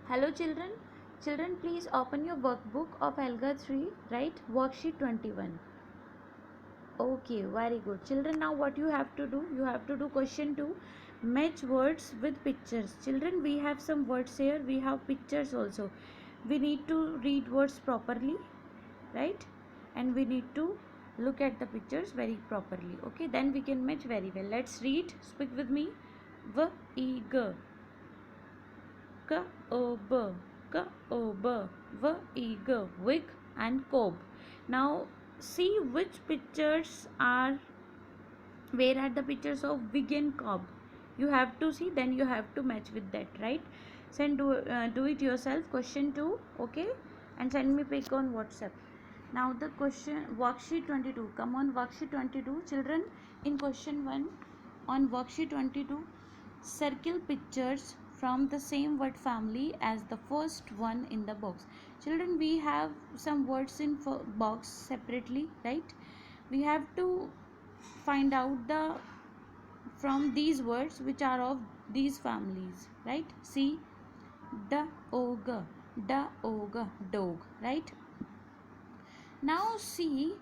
Hello children. Children, please open your workbook of Alga 3, right? Worksheet 21. Okay, very good. Children, now what you have to do? You have to do question 2. Match words with pictures. Children, we have some words here. We have pictures also. We need to read words properly, right? And we need to look at the pictures very properly. Okay, then we can match very well. Let's read. Speak with me. V, E, G. K, O, B, K, O, B, V, E, G, wig and cob. Now see which pictures are, where are the pictures of wig and cob. You have to see, then you have to match with that, right? Do it yourself. Question 2, okay? And send me pic on WhatsApp. Now the question, worksheet 22. Come on, worksheet 22. Children, in question 1 on worksheet 22, circle pictures from the same word family as the first one in the box. Children, we have some words in box separately, right? We have to find out the from these words which are of these families, right? See, dog, dog, right? Now see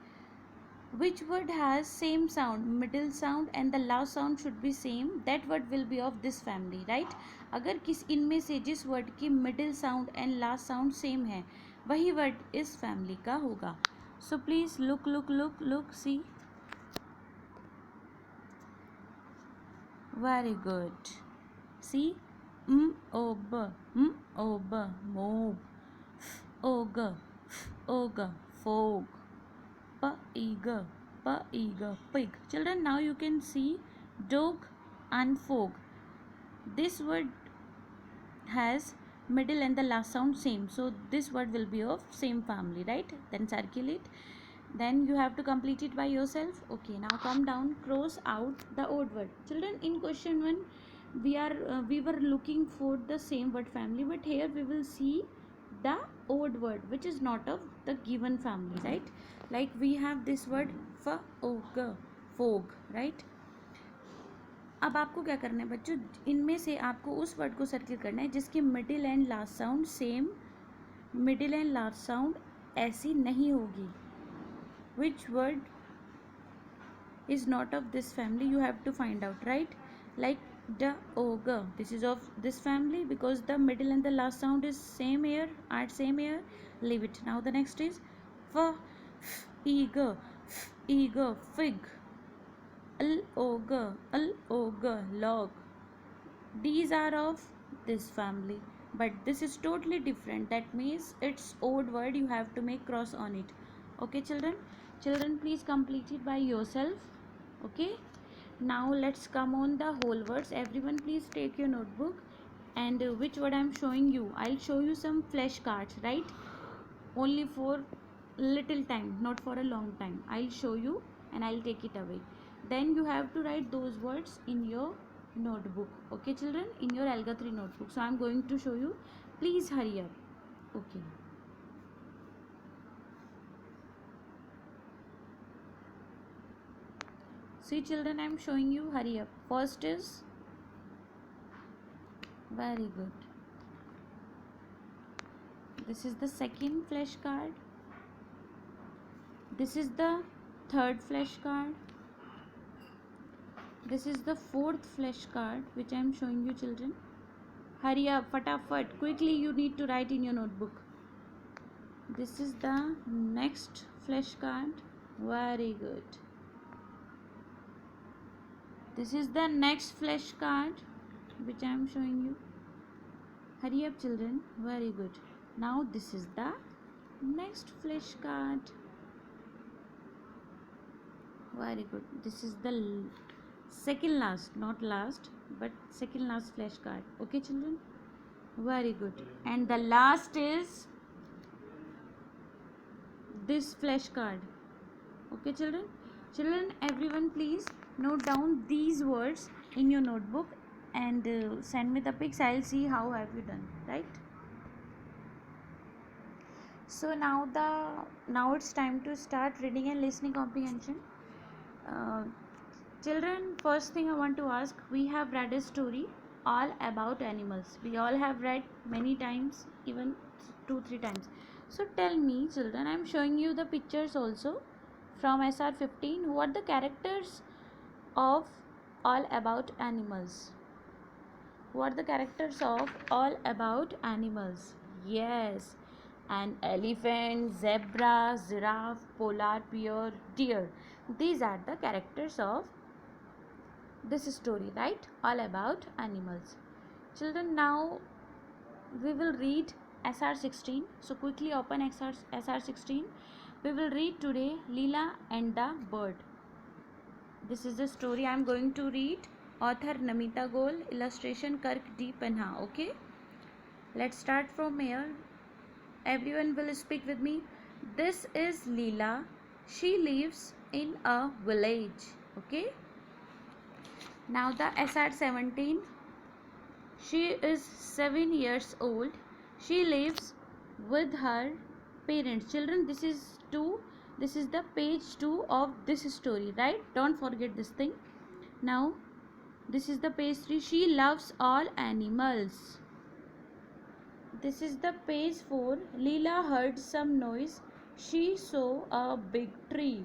which word has same sound, middle sound and the last sound should be same. That word will be of this family, right? अगर किस इनमें से जिस word की middle sound and last sound same है वही word इस family का होगा. So please look see. Very good. See, ob, ob, mob, og, fog, pig. Children, now you can see dog and fog. This word has middle and the last sound same, so this word will be of same family, right? Then circle it. Then you have to complete it by yourself. Okay, now come down, cross out the odd word. Children, in question 1 we were looking for the same word family, but here we will see the odd word which is not of the given family, right? Like we have this word fog, right? अब आपको क्या करना है बच्चों, इनमें से आपको उस वर्ड को सर्किल करना है जिसकी middle and last sound same, middle and last sound ऐसी नहीं होगी. Which word is not of this family? You have to find out, right? Like dog, this is of this family because the middle and the last sound is same here, at same here. Leave it. Now the next is eager, fig, log, log. These are of this family, but this is totally different. That means it's odd word. You have to make cross on it. Okay, children, please complete it by yourself. Okay, now let's come on the whole words. Everyone please take your notebook, and which word I'm showing you, I'll show you some flashcards, right? Only for little time, not for a long time. I'll show you and I'll take it away. Then you have to write those words in your notebook. Okay children, in your Alga 3 notebook. So I'm going to show you. Please hurry up. Okay. See children, I'm showing you. Hurry up. First is, very good. This is the second flashcard. This is the third flashcard. This is the fourth flashcard which I am showing you children. Hurry up, fatafat, quickly you need to write in your notebook. This is the next flashcard. Very good. This is the next flashcard which I am showing you. Hurry up children. Very good. Now this is the next flashcard. Very good. This is the second last, not last, but second last flashcard. Okay children, very good. And the last is this flashcard. Okay children, everyone please note down these words in your notebook and send me the pics. I'll see how have you done, right? So now it's time to start reading and listening comprehension. Children, first thing I want to ask, we have read a story All About Animals. We all have read many times, even 2-3 times. So tell me, children, I am showing you the pictures also from SR 15. Who are the characters of All About Animals? Who are the characters of All About Animals? Yes, an elephant, zebra, giraffe, polar bear, deer. These are the characters of this story, right? All About Animals. Children, now we will read SR 16. So quickly open SR 16. We will read today Leela and the Bird. This is the story I am going to read. Author Namita Goel, illustration Kirk D. Penha. Okay, let's start from here. Everyone will speak with me. This is Leela. She lives in a village. Okay, now the SR 17. She is 7 years old. She lives with her parents. Children, this is 2. This is the page 2 of this story, right? Don't forget this thing. Now, this is the page 3. She loves all animals. This is the page 4. Leela heard some noise. She saw a big tree.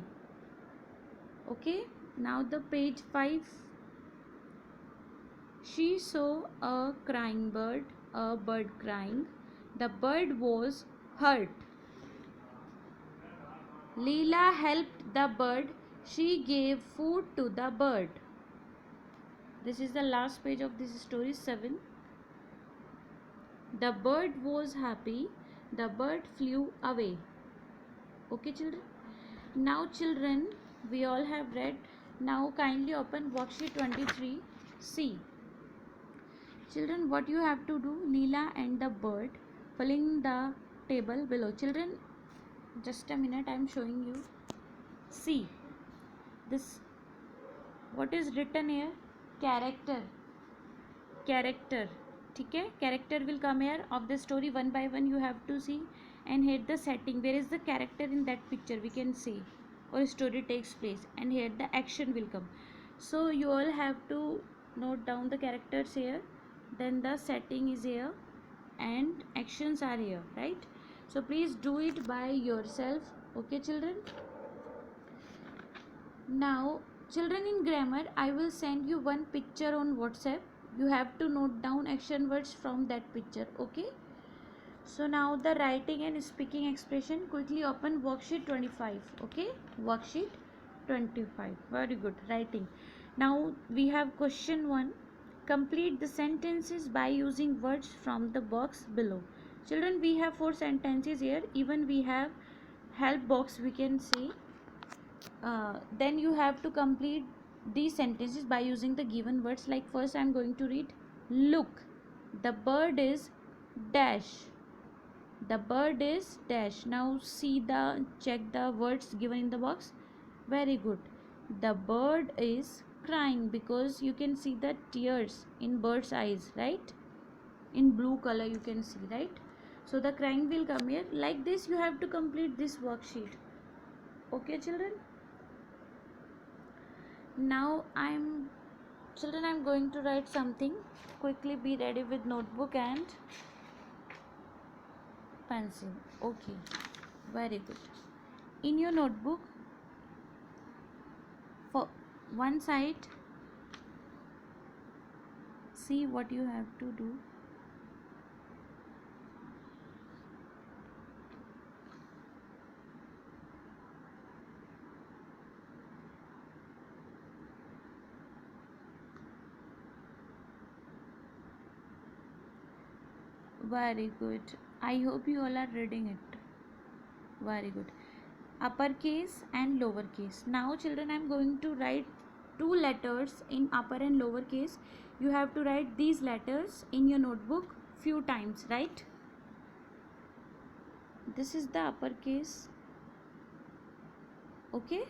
Okay. Now the page 5. She saw a crying bird, a bird crying. The bird was hurt. Leela helped the bird. She gave food to the bird. This is the last page of this story, 7. The bird was happy. The bird flew away. Okay, children? Now, children, we all have read. Now, kindly open worksheet 23. See. Children, what you have to do, Leela and the bird, filling the table below. Children, just a minute, I am showing you. See, this, what is written here? Character. Character. Okay? Character will come here of the story one by one. You have to see and here the setting. Where is the character in that picture? We can see. Or story takes place. And here the action will come. So you all have to note down the characters here. Then the setting is here and actions are here, right? So please do it by yourself. Okay, children? Now, children, in grammar, I will send you one picture on WhatsApp. You have to note down action words from that picture. Okay? So now the writing and speaking expression. Quickly open worksheet 25. Okay? Worksheet 25. Very good. Writing. Now we have question 1. Complete the sentences by using words from the box below. Children, we have 4 sentences here. Even we have help box, we can say. Then you have to complete these sentences by using the given words. Like first I am going to read, look, the bird is dash. The bird is dash. Now check the words given in the box. Very good. The bird is crying because you can see the tears in bird's eyes, right? In blue color you can see, right? So the crying will come here. Like this you have to complete this worksheet. Okay, children? Now I'm going to write something. Quickly be ready with notebook and pencil. Okay, very good. In your notebook, for one side, see what you have to do. Very good. I hope you all are reading it. Very good. Uppercase and lowercase. Now children, I am going to write 2 letters in upper and lower case. You have to write these letters in your notebook few times, right? This is the uppercase. Okay?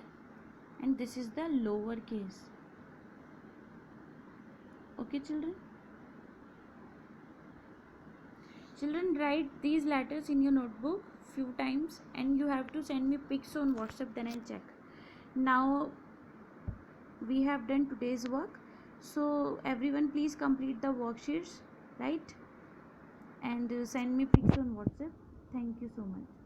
And this is the lower case. Okay, children? Children, write these letters in your notebook few times and you have to send me pics on WhatsApp, then I'll check. Now we have done today's work. So everyone please complete the worksheets, right? And send me pics on WhatsApp. Thank you so much.